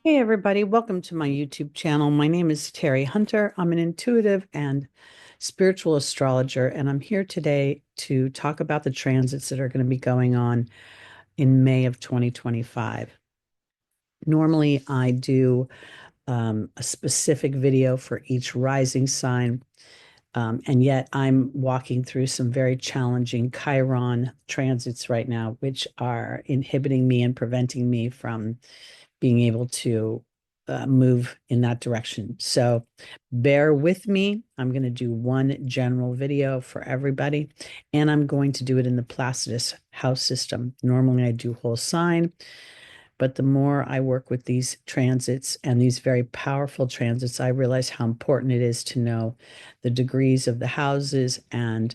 Hey everybody, welcome to my YouTube channel. My name is Teri Hunter. I'm an intuitive and spiritual astrologer, and I'm here today to talk about the transits that are going to be going on in May of 2025. Normally, I do a specific video for each rising sign, and yet I'm walking through some very challenging Chiron transits right now, which are inhibiting me and preventing me from being able to move in that direction. So bear with me. I'm going to do one general video for everybody, and I'm going to do it in the Placidus house system. Normally, I do whole sign, but the more I work with these transits and these very powerful transits, I realize how important it is to know the degrees of the houses and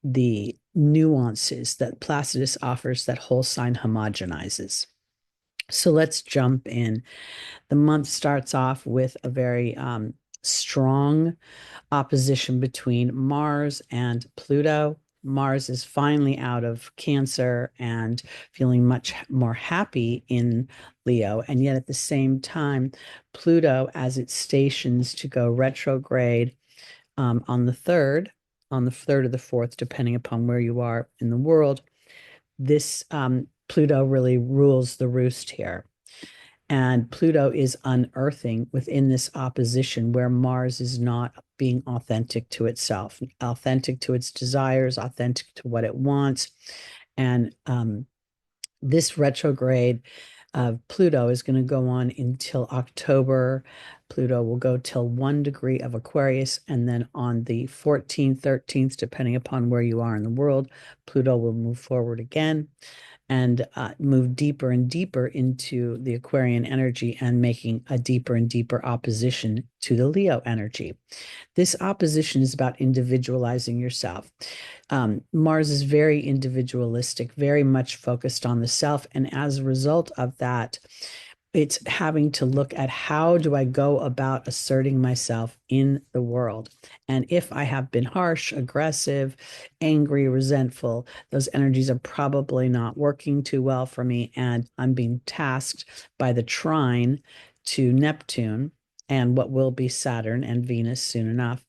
the nuances that Placidus offers that whole sign homogenizes. So let's jump in. The month starts off with a very strong opposition between Mars and Pluto. Mars is finally out of Cancer and feeling much more happy in Leo. And yet at the same time, Pluto, as it stations to go retrograde on the third or the fourth, depending upon where you are in the world, this Pluto really rules the roost here. And Pluto is unearthing within this opposition where Mars is not being authentic to itself, authentic to its desires, authentic to what it wants. And this retrograde of Pluto is going to go on until October. Pluto will go till 1 degree of Aquarius. And then on the 14th, 13th, depending upon where you are in the world, Pluto will move forward again and move deeper and deeper into the Aquarian energy and making a deeper and deeper opposition to the Leo energy. This opposition is about individualizing yourself. Mars is very individualistic, very much focused on the self. And as a result of that, it's having to look at how do I go about asserting myself in the world. And if I have been harsh, aggressive, angry, resentful, those energies are probably not working too well for me. And I'm being tasked by the trine to Neptune and what will be Saturn and Venus soon enough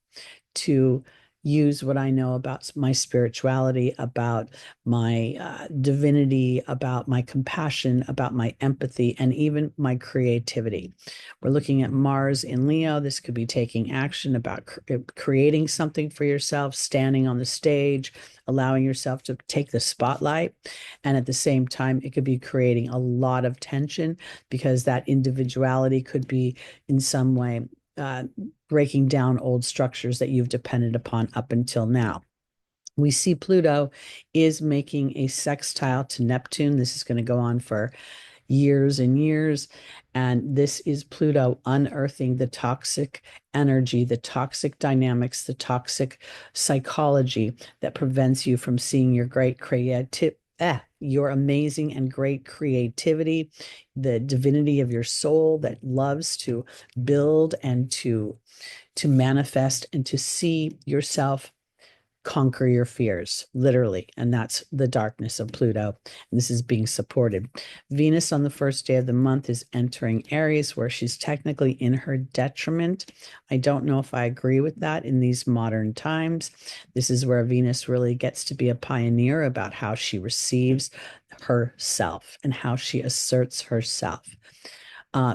to use what I know about my spirituality, about my divinity, about my compassion, about my empathy, and even my creativity. We're looking at Mars in Leo. This could be taking action about creating something for yourself, standing on the stage, allowing yourself to take the spotlight. And at the same time, it could be creating a lot of tension because that individuality could be in some way breaking down old structures that you've depended upon up until now. We see Pluto is making a sextile to Neptune. This is going to go on for years and years. And this is Pluto unearthing the toxic energy, the toxic dynamics, the toxic psychology that prevents you from seeing your great your amazing and great creativity, the divinity of your soul that loves to build and to manifest and to see yourself conquer your fears, literally. And that's the darkness of Pluto. And this is being supported. Venus on the first day of the month is entering Aries, where she's technically in her detriment. I don't know if I agree with that in these modern times. This is where Venus really gets to be a pioneer about how she receives herself and how she asserts herself.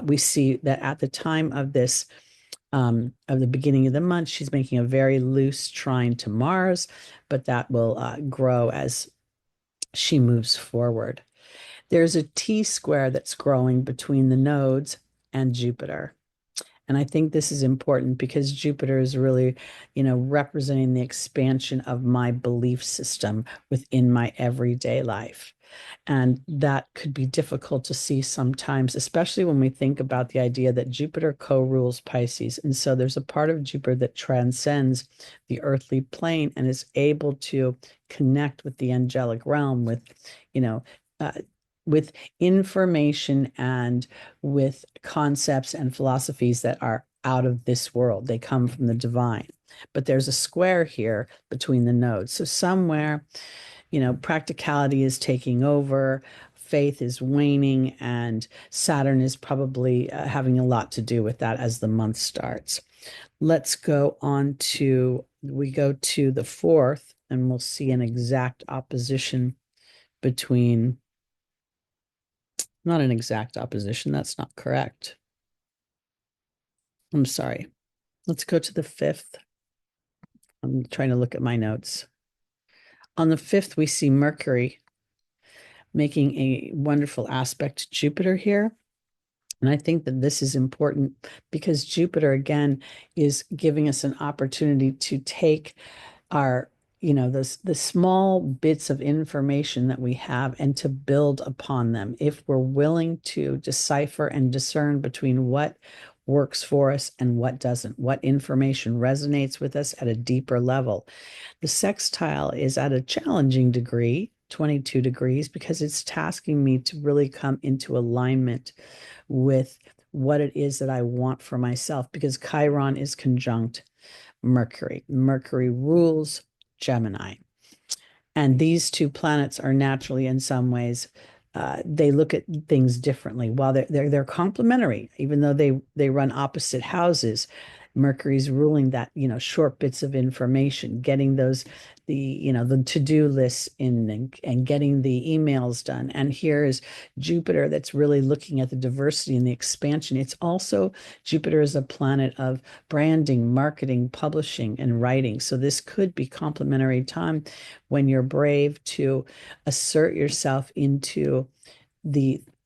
We see that at the time of this of the beginning of the month, she's making a very loose trine to Mars, but that will grow as she moves forward. There's a T square that's growing between the nodes and Jupiter. And I think this is important because Jupiter is really, representing the expansion of my belief system within my everyday life. And that could be difficult to see sometimes, especially when we think about the idea that Jupiter co-rules Pisces. And so there's a part of Jupiter that transcends the earthly plane and is able to connect with the angelic realm you know, uh, with information and with concepts and philosophies that are out of this world. They come from the divine. But there's a square here between the nodes. So somewhere, practicality is taking over, faith is waning, and Saturn is probably having a lot to do with that as the month starts. Let's go on to, we go to the 4th, and we'll see an exact opposition between, not an exact opposition, that's not correct. I'm sorry. Let's go to the 5th. I'm trying to look at my notes. On the 5th, we see Mercury making a wonderful aspect to Jupiter here. And I think that this is important because Jupiter, again, is giving us an opportunity to take our, the small bits of information that we have and to build upon them. If we're willing to decipher and discern between what works for us and what doesn't, what information resonates with us at a deeper level. The sextile is at a challenging degree, 22 degrees, because it's tasking me to really come into alignment with what it is that I want for myself, because Chiron is conjunct Mercury. Mercury rules Gemini. And these two planets are naturally, in some ways, they look at things differently. While they're complementary, even though they run opposite houses, Mercury's ruling that, short bits of information, getting the to-do lists in and getting the emails done. And here is Jupiter that's really looking at the diversity and the expansion. It's also, Jupiter is a planet of branding, marketing, publishing, and writing. So this could be complementary time when you're brave to assert yourself into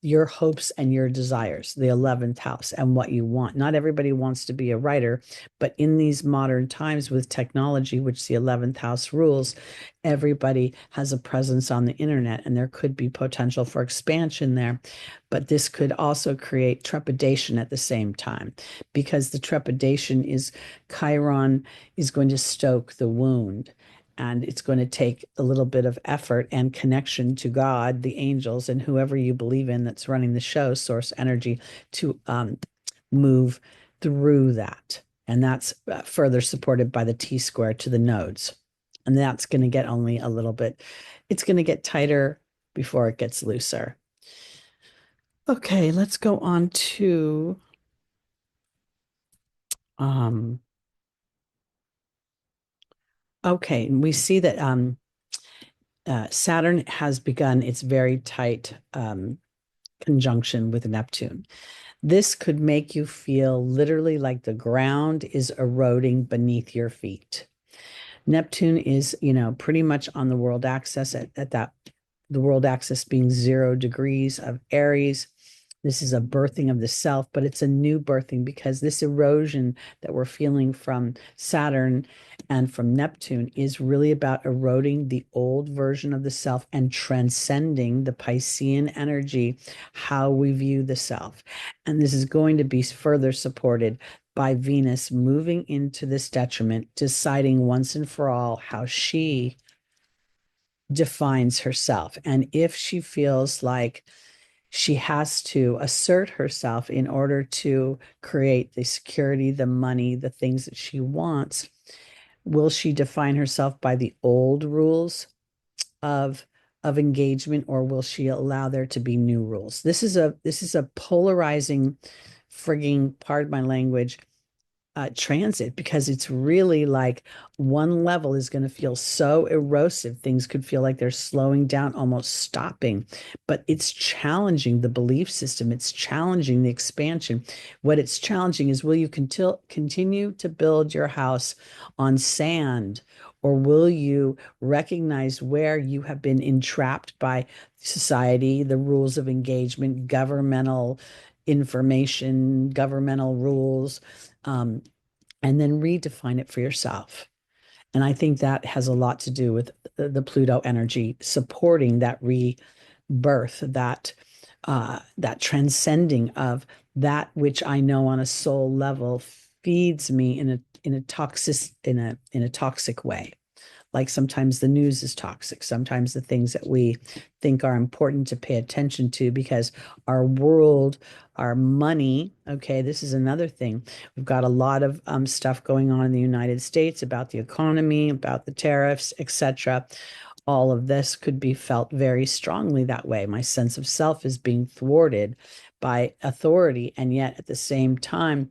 your hopes and your desires, the 11th house, and what you want. Not everybody wants to be a writer, but in these modern times with technology, which the 11th house rules, everybody has a presence on the internet, and there could be potential for expansion there. But this could also create trepidation at the same time, because the trepidation is Chiron is going to stoke the wound. And it's going to take a little bit of effort and connection to God, the angels, and whoever you believe in that's running the show, source energy, to move through that. And that's further supported by the T-square to the nodes. And that's going to get only a little bit, it's going to get tighter before it gets looser. Okay, let's go on to okay, and we see that Saturn has begun its very tight conjunction with Neptune. This could make you feel literally like the ground is eroding beneath your feet. Neptune is, pretty much on the world axis at that, the world axis being 0 degrees of Aries. This is a birthing of the self, but it's a new birthing because this erosion that we're feeling from Saturn and from Neptune is really about eroding the old version of the self and transcending the Piscean energy, how we view the self. And this is going to be further supported by Venus moving into this detriment, deciding once and for all how she defines herself. And if she feels like she has to assert herself in order to create the security, the money, the things that she wants, will she define herself by the old rules of engagement, or will she allow there to be new rules? This is a polarizing, frigging, pardon my language, transit, because it's really like one level is going to feel so erosive. Things could feel like they're slowing down, almost stopping, but it's challenging the belief system. It's challenging the expansion. What it's challenging is, will you continue to build your house on sand, or will you recognize where you have been entrapped by society, the rules of engagement, governmental information, governmental rules, and then redefine it for yourself. And I think that has a lot to do with the Pluto energy supporting that rebirth, that transcending of that which I know on a soul level feeds me in a toxic way. Like sometimes the news is toxic. Sometimes the things that we think are important to pay attention to, because our world, our money, okay, this is another thing. We've got a lot of stuff going on in the United States about the economy, about the tariffs, etc. all of this could be felt very strongly that way. My sense of self is being thwarted by authority, and yet at the same time,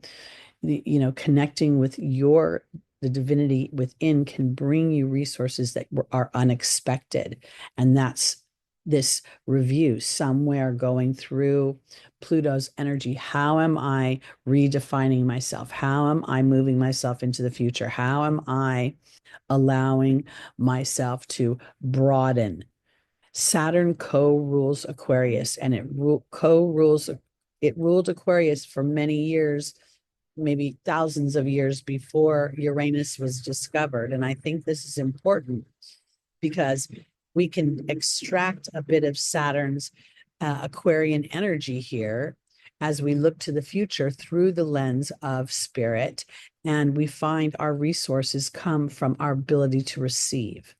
connecting with the divinity within can bring you resources that are unexpected. And that's this review somewhere going through Pluto's energy. How am I redefining myself? How am I moving myself into the future? How am I allowing myself to broaden? Saturn co-rules Aquarius, and it ruled Aquarius for many years, maybe thousands of years before Uranus was discovered. And I think this is important because we can extract a bit of Saturn's Aquarian energy here as we look to the future through the lens of spirit, and we find our resources come from our ability to receive.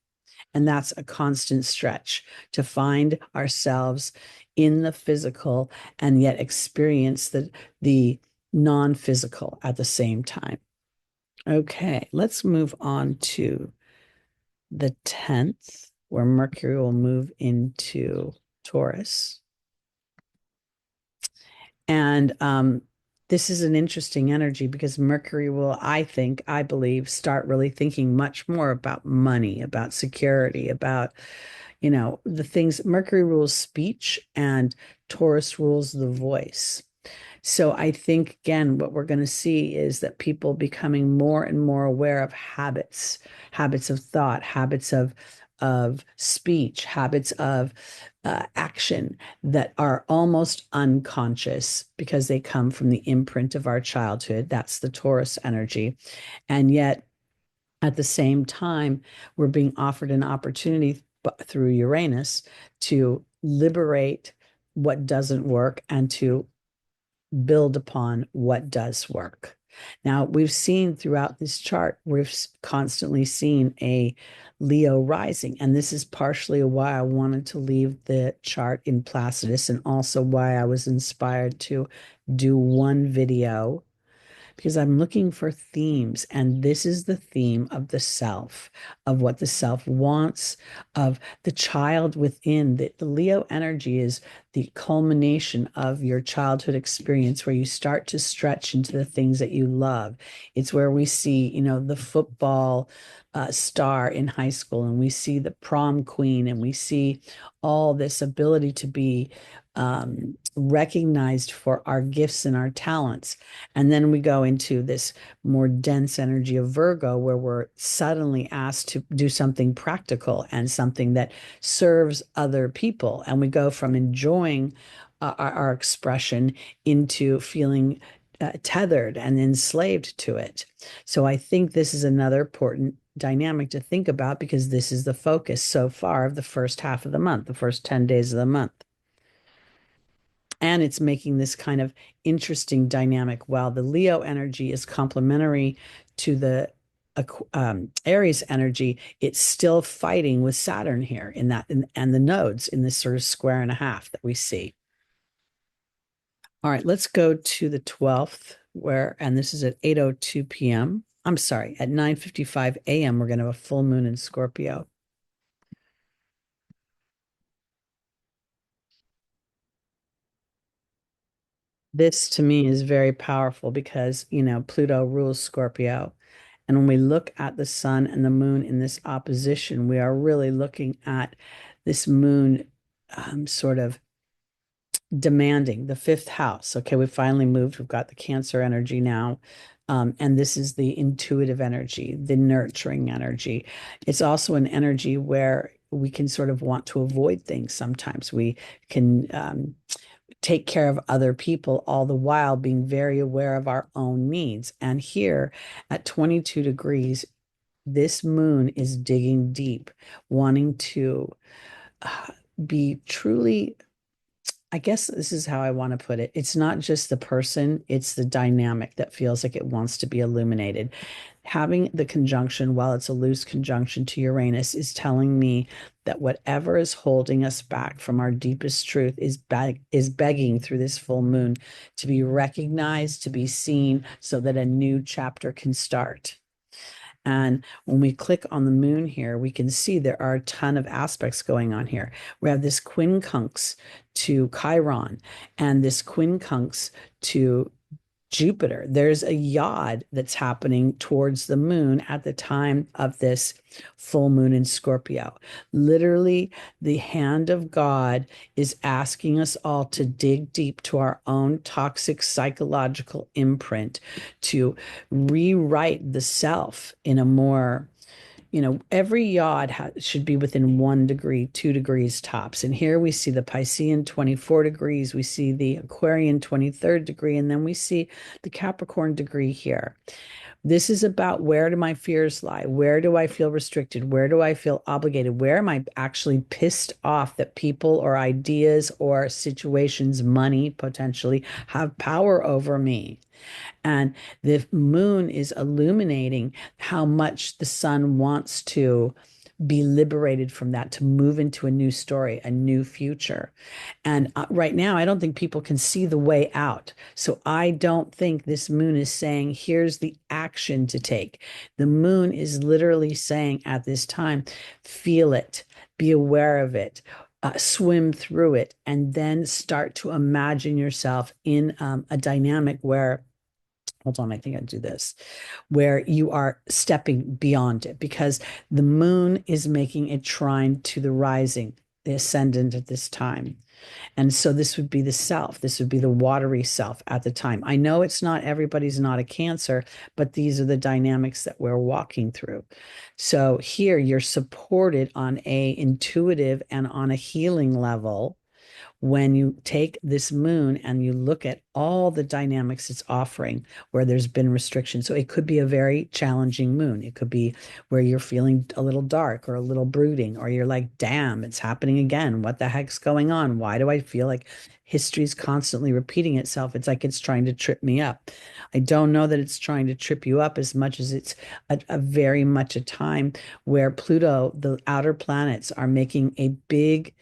And that's a constant stretch to find ourselves in the physical and yet experience the non-physical at the same time. Okay, let's move on to the 10th, where Mercury will move into Taurus. And this is an interesting energy because Mercury will, I believe, start really thinking much more about money, about security, about, the things. Mercury rules speech and Taurus rules the voice. So I think, again, what we're going to see is that people becoming more and more aware of habits of thought, habits of speech, habits of action that are almost unconscious because they come from the imprint of our childhood. That's the Taurus energy. And yet, at the same time, we're being offered an opportunity through Uranus to liberate what doesn't work and to build upon what does work. Now, we've seen throughout this chart, we've constantly seen a Leo rising, and this is partially why I wanted to leave the chart in Placidus, and also why I was inspired to do one video, because I'm looking for themes. And this is the theme of the self, of what the self wants, of the child within. The Leo energy is the culmination of your childhood experience, where you start to stretch into the things that you love. It's where we see, the football star in high school, and we see the prom queen, and we see all this ability to be recognized for our gifts and our talents. And then we go into this more dense energy of Virgo, where we're suddenly asked to do something practical and something that serves other people. And we go from enjoying our expression into feeling tethered and enslaved to it. So I think this is another important dynamic to think about, because this is the focus so far of the first half of the month, the first 10 days of the month. And it's making this kind of interesting dynamic. While the Leo energy is complementary to the Aries energy, it's still fighting with Saturn here in that, and the nodes in this sort of square and a half that we see. All right, let's go to the 12th, and this is at 8:02 p.m. I'm sorry, at 9:55 a.m., we're going to have a full moon in Scorpio. This to me is very powerful because, Pluto rules Scorpio. And when we look at the sun and the moon in this opposition, we are really looking at this moon sort of demanding the fifth house. Okay, we finally moved. We've got the Cancer energy now. And this is the intuitive energy, the nurturing energy. It's also an energy where we can sort of want to avoid things sometimes. We can take care of other people, all the while being very aware of our own needs. And here at 22 degrees, this moon is digging deep, wanting to be truly, I guess this is how I want to put it. It's not just the person, it's the dynamic that feels like it wants to be illuminated. Having the conjunction, while it's a loose conjunction to Uranus, is telling me that whatever is holding us back from our deepest truth is begging through this full moon to be recognized, to be seen, so that a new chapter can start. And when we click on the moon here, we can see there are a ton of aspects going on here. We have this quincunx to Chiron and this quincunx to Jupiter. There's a yod that's happening towards the moon at the time of this full moon in Scorpio. Literally, the hand of God is asking us all to dig deep to our own toxic psychological imprint, to rewrite the self in a more, every yod should be within 1 degree, 2 degrees tops. And here we see the Piscean 24 degrees, we see the Aquarian 23rd degree, and then we see the Capricorn degree here. This is about, where do my fears lie? Where do I feel restricted? Where do I feel obligated? Where am I actually pissed off that people or ideas or situations, money potentially, have power over me? And the moon is illuminating how much the sun wants to be liberated from that, to move into a new story, a new future. And right now, I don't think people can see the way out. So I don't think this moon is saying, here's the action to take. The moon is literally saying at this time, feel it, be aware of it. Swim through it, and then start to imagine yourself in a dynamic where, hold on, I think I'd do this, where you are stepping beyond it, because the moon is making a trine to the rising, the ascendant at this time. And so this would be the self. This would be the watery self at the time. I know it's not, everybody's not a Cancer, but these are the dynamics that we're walking through. So here you're supported on a intuitive and on a healing level when you take this moon and you look at all the dynamics it's offering where there's been restriction. So it could be a very challenging moon. It could be where you're feeling a little dark or a little brooding, or you're like, damn, it's happening again. What the heck's going on? Why do I feel like history's constantly repeating itself? It's like it's trying to trip me up. I don't know that it's trying to trip you up as much as it's a very much a time where Pluto, the outer planets, are making a big,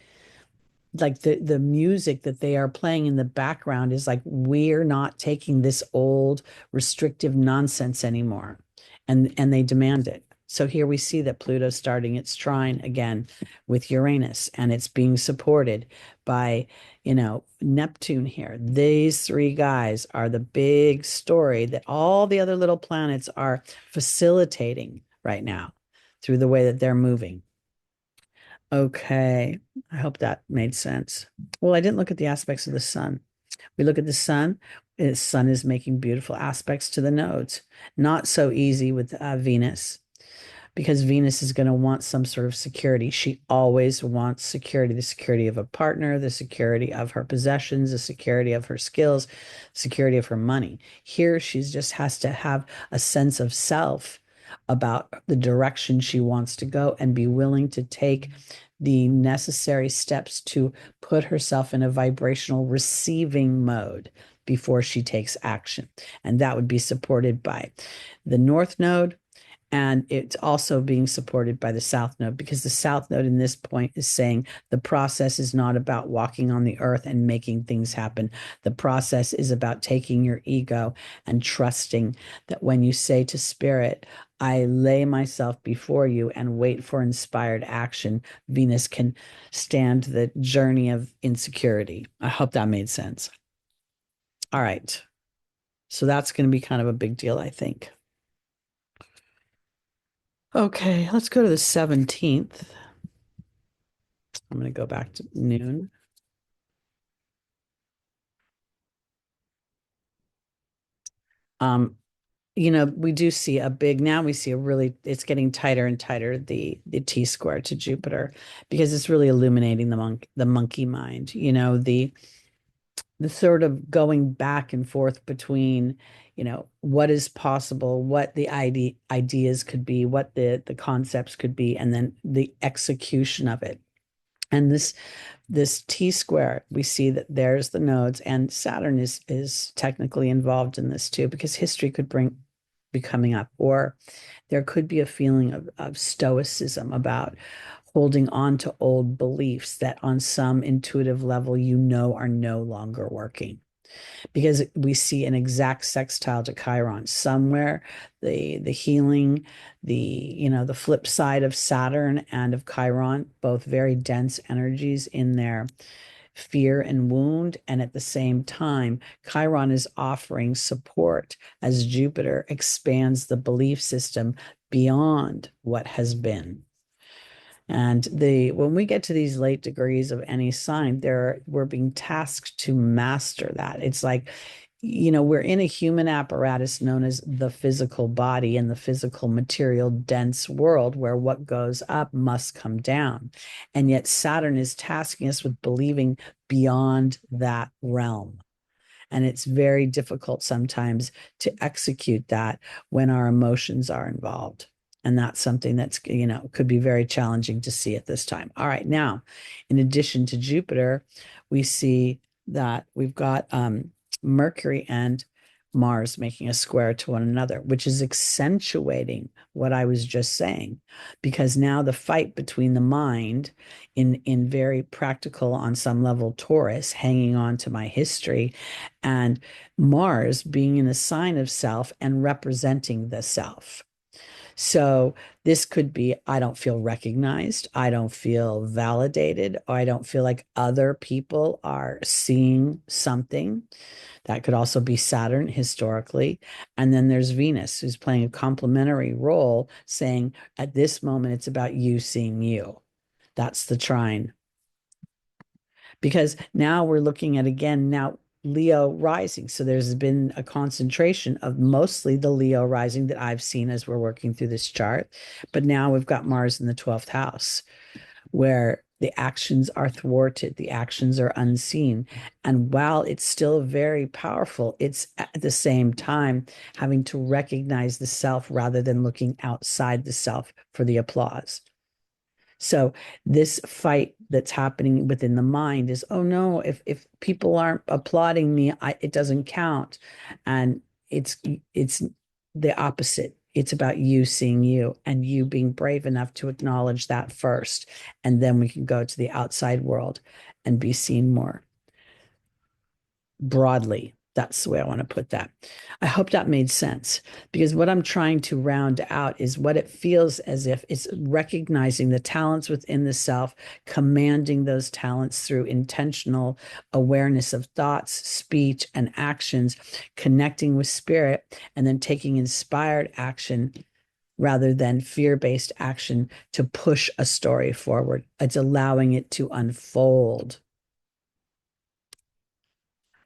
like the music that they are playing in the background is like, we're not taking this old restrictive nonsense anymore, and they demand it. So here we see that Pluto's starting its trine again with Uranus, and it's being supported by, Neptune here. These three guys are the big story that all the other little planets are facilitating right now through the way that they're moving. Okay, I hope that made sense. Well, I didn't look at the aspects of the sun. We look at the sun. The sun is making beautiful aspects to the nodes. Not so easy with Venus, because Venus is going to want some sort of security. She always wants security, the security of a partner, the security of her possessions, the security of her skills, security of her money. Here, she just has to have a sense of self about the direction she wants to go and be willing to take the necessary steps to put herself in a vibrational receiving mode before she takes action. And that would be supported by the North Node, and it's also being supported by the South Node, because the South Node in this point is saying the process is not about walking on the earth and making things happen. The process is about taking your ego and trusting that when you say to spirit, I lay myself before you and wait for inspired action, Venus can stand the journey of insecurity. I hope that made sense. All right. So that's going to be kind of a big deal, I think. Okay, let's go to the 17th. I'm going to go back to noon. Um, we do see a big, now we see a really, it's getting tighter and tighter, the T-square to Jupiter, because it's really illuminating the monkey mind, the sort of going back and forth between, what is possible, what the ideas could be, what the concepts could be, and then the execution of it. And this T-square, we see that there's the nodes, and Saturn is technically involved in this too, because history could be coming up, or there could be a feeling of stoicism about holding on to old beliefs that on some intuitive level are no longer working. because we see an exact sextile to Chiron. Somewhere the healing, the flip side of Saturn and of Chiron, both very dense energies in their fear and wound. And at the same time, Chiron is offering support as Jupiter expands the belief system beyond what has been. And when we get to these late degrees of any sign, we're being tasked to master that. It's like, we're in a human apparatus known as the physical body and the physical material dense world where what goes up must come down. And yet Saturn is tasking us with believing beyond that realm. And it's very difficult sometimes to execute that when our emotions are involved. And that's something that's, could be very challenging to see at this time. All right. Now, in addition to Jupiter, we see that we've got Mercury and Mars making a square to one another, which is accentuating what I was just saying, because now the fight between the mind in very practical, on some level, Taurus, hanging on to my history, and Mars being in a sign of self and representing the self. So this could be, I don't feel recognized, I don't feel validated, or I don't feel like other people are seeing something. That could also be Saturn historically. And then there's Venus, who's playing a complementary role, saying at this moment, it's about you seeing you. That's the trine. Because now we're looking at, again, now Leo rising. So there's been a concentration of mostly the Leo rising that I've seen as we're working through this chart. But now we've got Mars in the 12th house, where the actions are thwarted, the actions are unseen. And while it's still very powerful, it's at the same time having to recognize the self rather than looking outside the self for the applause. So this fight that's happening within the mind is, oh no, if people aren't applauding me, it doesn't count. And it's the opposite. It's about you seeing you and you being brave enough to acknowledge that first. And then we can go to the outside world and be seen more broadly. That's the way I want to put that. I hope that made sense, because what I'm trying to round out is what it feels as if it's recognizing the talents within the self, commanding those talents through intentional awareness of thoughts, speech, and actions, connecting with spirit, and then taking inspired action rather than fear-based action to push a story forward. It's allowing it to unfold.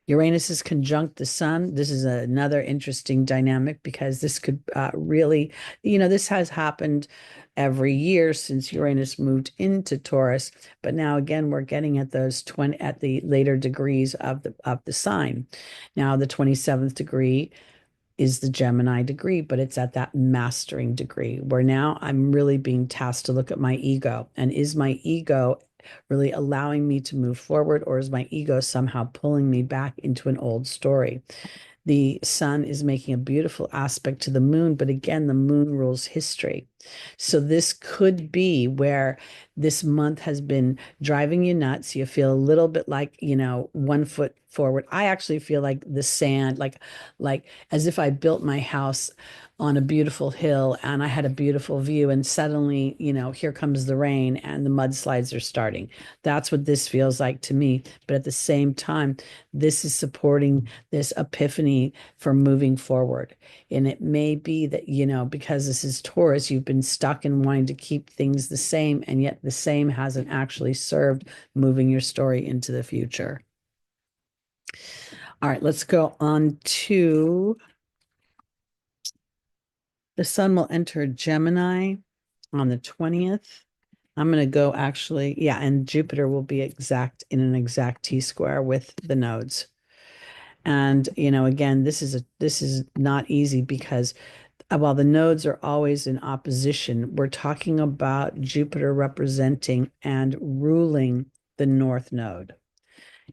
Uranus is conjunct the sun. This is another interesting dynamic, because this could really, this has happened every year since Uranus moved into Taurus. But now again, we're getting at those at the later degrees of the sign. Now the 27th degree is the Gemini degree, but it's at that mastering degree where now I'm really being tasked to look at my ego. And is my ego really allowing me to move forward, or is my ego somehow pulling me back into an old story? The sun is making a beautiful aspect to the moon, but again, the moon rules history. So this could be where this month has been driving you nuts. You feel a little bit like, 1 foot forward. I actually feel like the sand, like as if I built my house on a beautiful hill and I had a beautiful view, and suddenly, here comes the rain and the mudslides are starting. That's what this feels like to me. But at the same time, this is supporting this epiphany for moving forward. And it may be that, because this is Taurus, you've been stuck in wanting to keep things the same, and yet the same hasn't actually served moving your story into the future. All right, let's go on to the sun will enter Gemini on the 20th. I'm going to go actually, yeah, and Jupiter will be in an exact T-square with the nodes. And, again, this is not easy, because while the nodes are always in opposition, we're talking about Jupiter representing and ruling the North Node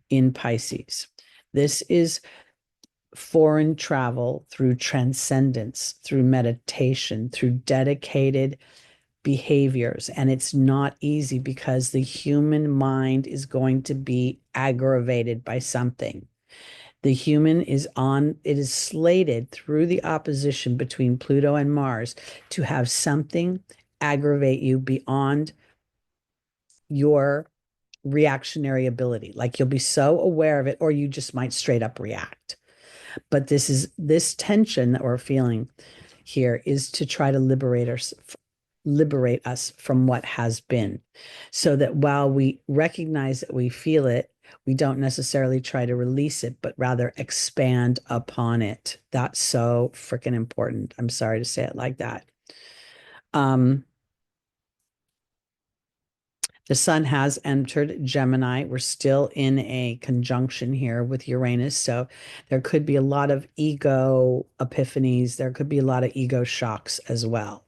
in Pisces. This is foreign travel through transcendence, through meditation, through dedicated behaviors. And it's not easy, because the human mind is going to be aggravated by something. The human is on, it is slated through the opposition between Pluto and Mars to have something aggravate you beyond your reactionary ability. Like you'll be so aware of it, or you just might straight up react. But this tension that we're feeling here is to try to liberate us from what has been, so that while we recognize that we feel it, we don't necessarily try to release it, but rather expand upon it. That's so freaking important. I'm sorry to say it like that. Um, The sun has entered Gemini. We're still in a conjunction here with Uranus. So there could be a lot of ego epiphanies. There could be a lot of ego shocks as well.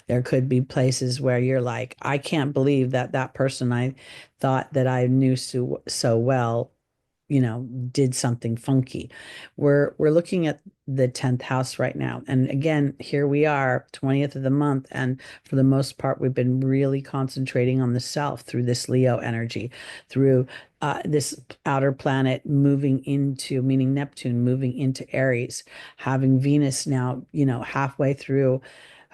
There could be places where you're like, I can't believe that that person I thought that I knew so well, did something funky. We're looking at the 10th house right now. And again, here we are, 20th of the month. And for the most part, we've been really concentrating on the self through this Leo energy, through this outer planet moving into, meaning Neptune moving into Aries, having Venus now, halfway through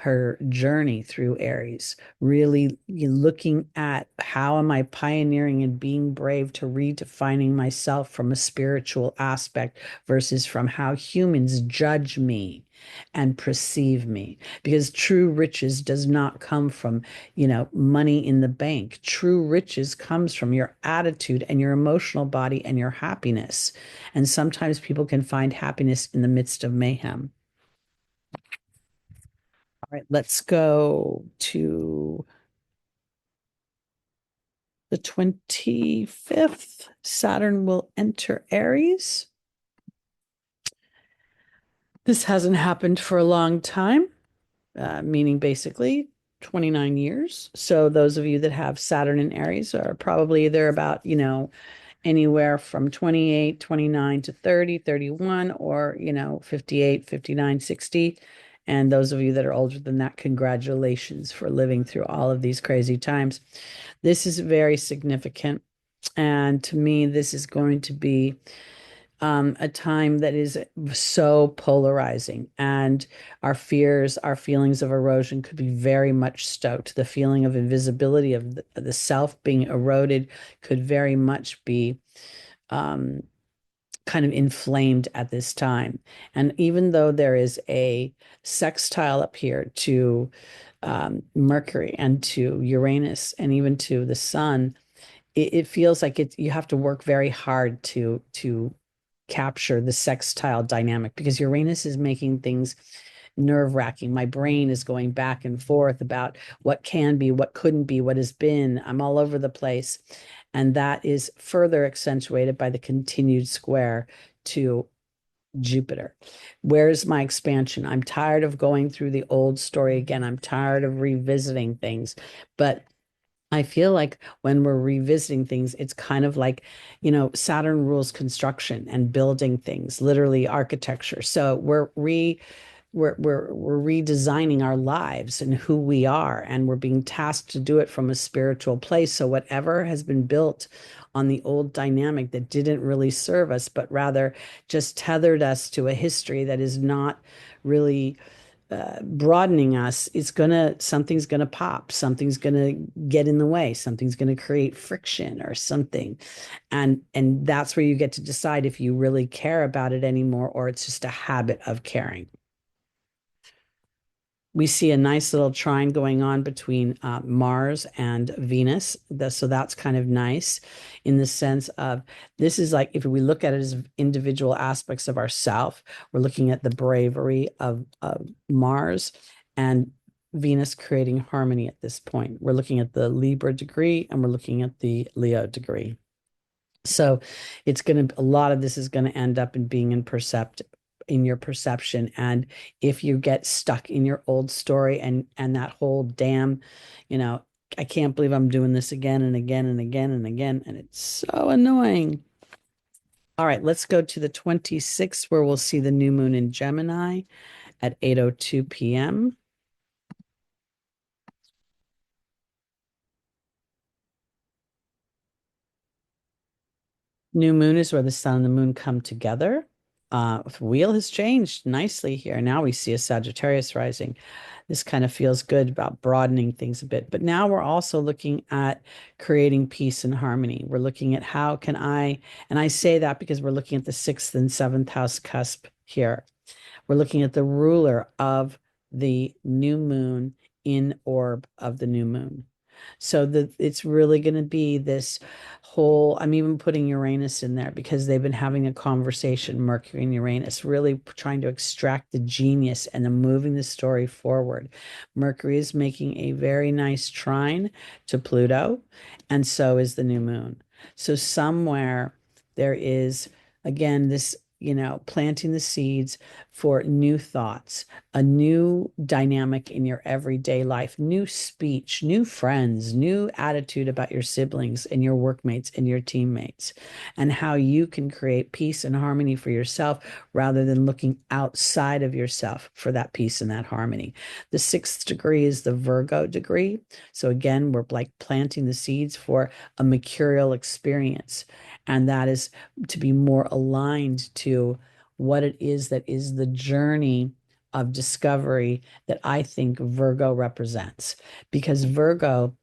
her journey through Aries, really looking at how am I pioneering and being brave to redefining myself from a spiritual aspect versus from how humans judge me and perceive me. Because true riches does not come from, money in the bank. True riches comes from your attitude and your emotional body and your happiness. And sometimes people can find happiness in the midst of mayhem. All right, let's go to the 25th. Saturn will enter Aries. This hasn't happened for a long time, meaning basically 29 years. So those of you that have Saturn in Aries are probably they're about, anywhere from 28, 29 to 30, 31, or, 58, 59, 60. And those of you that are older than that, congratulations for living through all of these crazy times. This is very significant. And to me, this is going to be a time that is so polarizing, and our fears, our feelings of erosion could be very much stoked. The feeling of invisibility of the self being eroded could very much be kind of inflamed at this time. And even though there is a sextile up here to Mercury and to Uranus and even to the sun, it feels like you have to work very hard to capture the sextile dynamic, because Uranus is making things nerve-wracking. My brain is going back and forth about what can be, what couldn't be, what has been. I'm all over the place. And that is further accentuated by the continued square to Jupiter. Where's my expansion? I'm tired of going through the old story again. I'm tired of revisiting things. But I feel like when we're revisiting things, it's kind of like, Saturn rules construction and building things, literally architecture. So we're redesigning our lives and who we are, and we're being tasked to do it from a spiritual place. So whatever has been built on the old dynamic that didn't really serve us, but rather just tethered us to a history that is not really broadening us, something's gonna pop, something's gonna get in the way, something's gonna create friction or something. And that's where you get to decide if you really care about it anymore, or it's just a habit of caring. We see a nice little trine going on between Mars and Venus. So that's kind of nice in the sense of, this is like, if we look at it as individual aspects of ourself, we're looking at the bravery of Mars and Venus creating harmony at this point. We're looking at the Libra degree and we're looking at the Leo degree. So a lot of this is going to end up in being in your perception. And if you get stuck in your old story and that whole damn, I can't believe I'm doing this again and again and again and again, and it's so annoying. All right, let's go to the 26th, where we'll see the new moon in Gemini at 8:02 p.m. New moon is where the sun and the moon come together. wheel has changed nicely here. Now we see a Sagittarius rising. This kind of feels good about broadening things a bit. But now we're also looking at creating peace and harmony. We're looking at how can and I say that because we're looking at the sixth and seventh house cusp here. We're looking at the ruler of the new moon in orb of the new moon. So it's really going to be this whole, I'm even putting Uranus in there because they've been having a conversation, Mercury and Uranus, really trying to extract the genius and then moving the story forward. Mercury is making a very nice trine to Pluto, and so is the new moon. So somewhere there is, again, this, planting the seeds for new thoughts, a new dynamic in your everyday life, new speech, new friends, new attitude about your siblings and your workmates and your teammates, and how you can create peace and harmony for yourself rather than looking outside of yourself for that peace and that harmony. The sixth degree is the Virgo degree. So again, we're like planting the seeds for a mercurial experience. And that is to be more aligned to what it is that is the journey of discovery that I think Virgo represents. Because Virgo,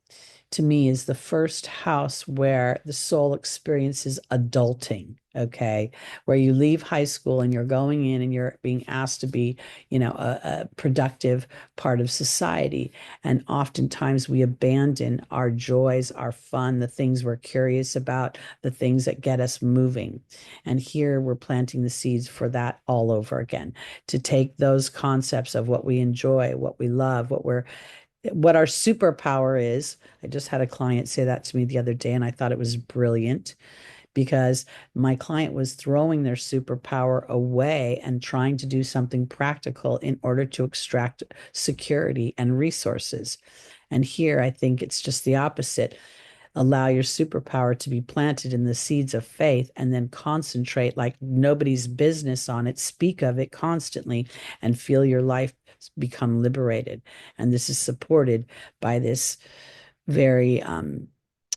to me, is the first house where the soul experiences adulting, okay? Where you leave high school and you're going in and you're being asked to be, a productive part of society. And oftentimes we abandon our joys, our fun, the things we're curious about, the things that get us moving. And here we're planting the seeds for that all over again, to take those concepts of what we enjoy, what we love, what our superpower is. I just had a client say that to me the other day, and I thought it was brilliant because my client was throwing their superpower away and trying to do something practical in order to extract security and resources. And here I think it's just the opposite. Allow your superpower to be planted in the seeds of faith and then concentrate like nobody's business on it. Speak of it constantly and feel your life become liberated. And this is supported by this very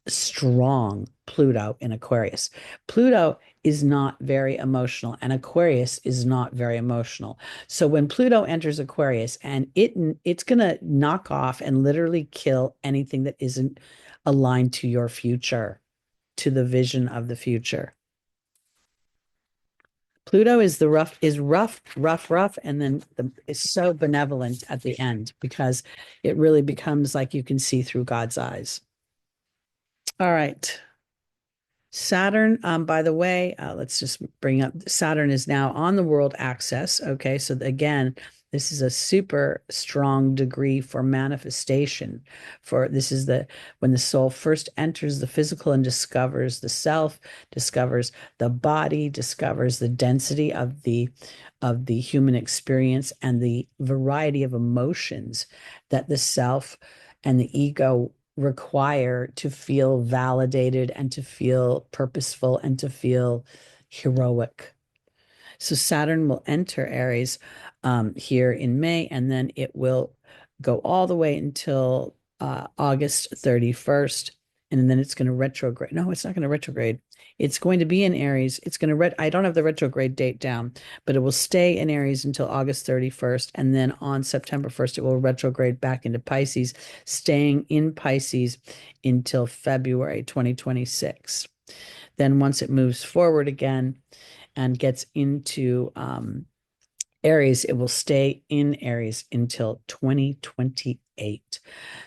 strong Pluto in Aquarius. Pluto is not very emotional, and Aquarius is not very emotional. So when Pluto enters Aquarius, and it's going to knock off and literally kill anything that isn't aligned to your future, to the vision of the future. Pluto is rough, and then is so benevolent at the end because it really becomes like you can see through God's eyes. All right. Saturn, by the way, let's just bring up Saturn is now on the world axis. Okay. So again, this is a super strong degree for manifestation. This is when the soul first enters the physical and discovers the self, discovers the body, discovers the density of the human experience and the variety of emotions that the self and the ego require to feel validated and to feel purposeful and to feel heroic. So Saturn will enter Aries here in May, and then it will go all the way until August 31st. And then it's going to retrograde. No, it's not going to retrograde. It's going to be in Aries. It's going to I don't have the retrograde date down, but it will stay in Aries until August 31st. And then on September 1st, it will retrograde back into Pisces, staying in Pisces until February 2026. Then once it moves forward again and gets into Aries, it will stay in Aries until 2028.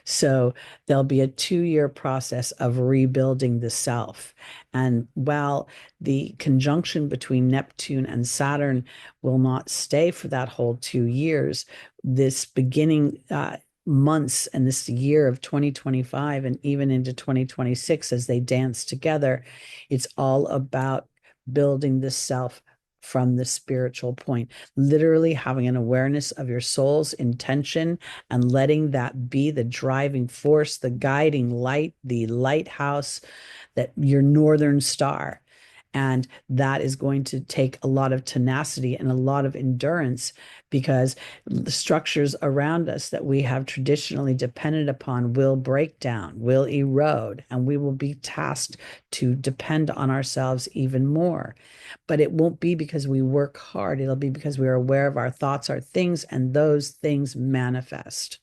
So there'll be a 2-year process of rebuilding the self. And while the conjunction between Neptune and Saturn will not stay for that whole 2 years, this beginning months and this year of 2025 and even into 2026 as they dance together, it's all about building the self from the spiritual point, literally having an awareness of your soul's intention and letting that be the driving force, the guiding light, the lighthouse, that your northern star. And that is going to take a lot of tenacity and a lot of endurance because the structures around us that we have traditionally depended upon will break down, will erode, and we will be tasked to depend on ourselves even more. But it won't be because we work hard. It'll be because we are aware of our thoughts, our things, and those things manifest.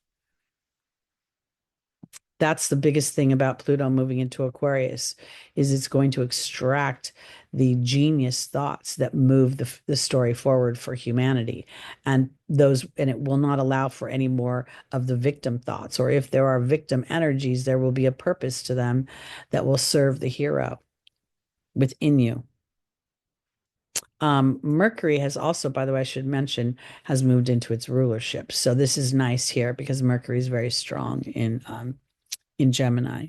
That's the biggest thing about Pluto moving into Aquarius is it's going to extract the genius thoughts that move the story forward for humanity. And it will not allow for any more of the victim thoughts. Or if there are victim energies, there will be a purpose to them that will serve the hero within you. Mercury has also, by the way, I should mention, has moved into its rulership. So this is nice here because Mercury is very strong in Gemini.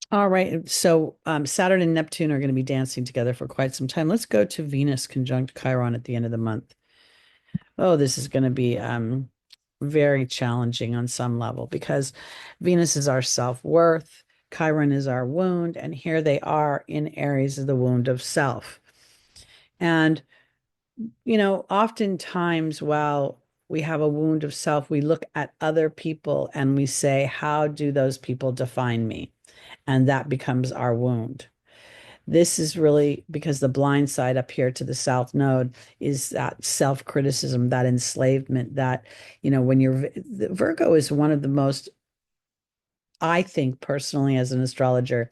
All right. So Saturn and Neptune are going to be dancing together for quite some time. Let's go to Venus conjunct Chiron at the end of the month. Oh, this is going to be very challenging on some level because Venus is our self-worth, Chiron is our wound, and here they are in areas of the wound of self. And, oftentimes while we have a wound of self, we look at other people and we say, how do those people define me? And that becomes our wound. This is really because the blind side up here to the south node is that self-criticism, that enslavement, that, when Virgo is one of the most, I think personally as an astrologer,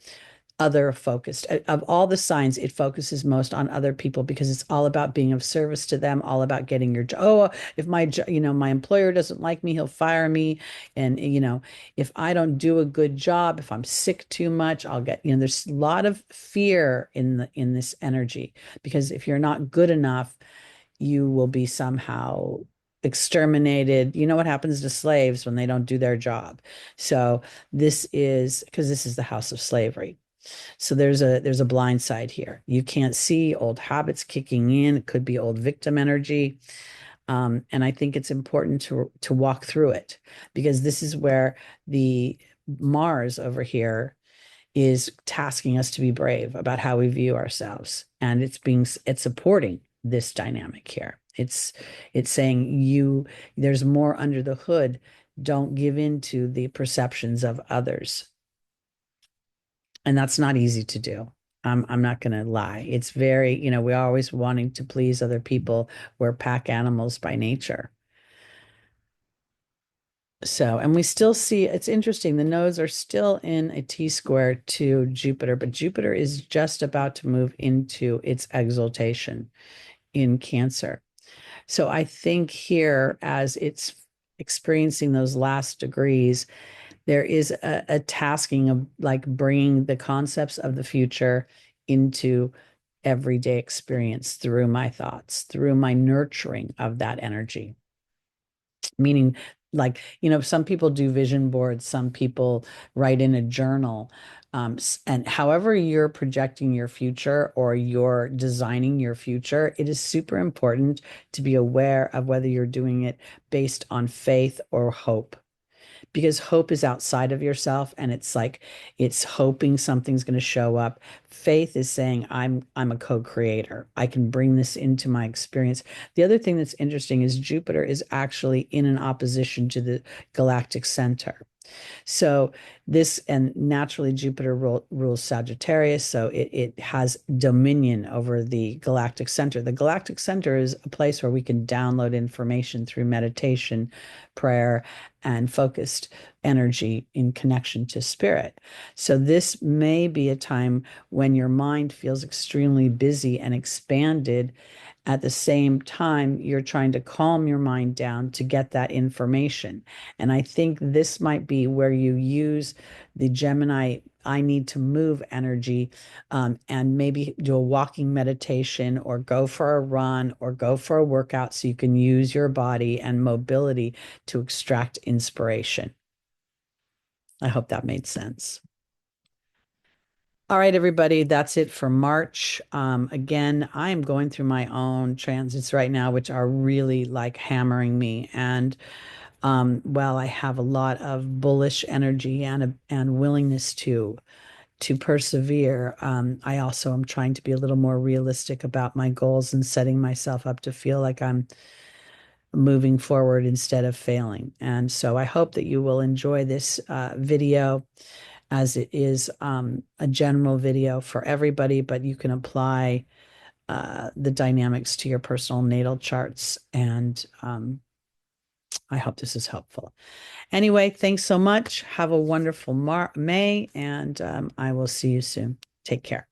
other focused. Of all the signs, it focuses most on other people because it's all about being of service to them, all about getting your job. Oh, if my employer doesn't like me, he'll fire me. And, if I don't do a good job, if I'm sick too much, I'll get, there's a lot of fear in this energy because if you're not good enough, you will be somehow exterminated. You know what happens to slaves when they don't do their job. So this is because this is the house of slavery. So there's a blind side here. You can't see old habits kicking in. It could be old victim energy. And I think it's important to walk through it because this is where the Mars over here is tasking us to be brave about how we view ourselves. And it's supporting this dynamic here. It's saying there's more under the hood. Don't give in to the perceptions of others. And that's not easy to do. I'm not going to lie. It's very, we're always wanting to please other people. We're pack animals by nature. So, and we still see, it's interesting, the nodes are still in a T-square to Jupiter, but Jupiter is just about to move into its exaltation in Cancer. So I think here, as it's experiencing those last degrees, there is a tasking of like bringing the concepts of the future into everyday experience through my thoughts, through my nurturing of that energy. Meaning, like, some people do vision boards, some people write in a journal. And however you're projecting your future or you're designing your future, it is super important to be aware of whether you're doing it based on faith or hope because hope is outside of yourself and it's like it's hoping something's going to show up. Faith is saying I'm a co-creator. I can bring this into my experience. The other thing that's interesting is Jupiter is actually in an opposition to the galactic center. So this, and naturally Jupiter rules Sagittarius, so it has dominion over the galactic center. The galactic center is a place where we can download information through meditation, prayer, and focused energy in connection to spirit. So this may be a time when your mind feels extremely busy and expanded. At the same time, you're trying to calm your mind down to get that information. And I think this might be where you use the Gemini, I need to move energy, and maybe do a walking meditation or go for a run or go for a workout so you can use your body and mobility to extract inspiration. I hope that made sense. All right, everybody, that's it for March. Again, I'm going through my own transits right now, which are really like hammering me. And while I have a lot of bullish energy and willingness to persevere, I also am trying to be a little more realistic about my goals and setting myself up to feel like I'm moving forward instead of failing. And so I hope that you will enjoy this video, as it is a general video for everybody, but you can apply the dynamics to your personal natal charts. And I hope this is helpful. Anyway, thanks so much. Have a wonderful May, and I will see you soon. Take care.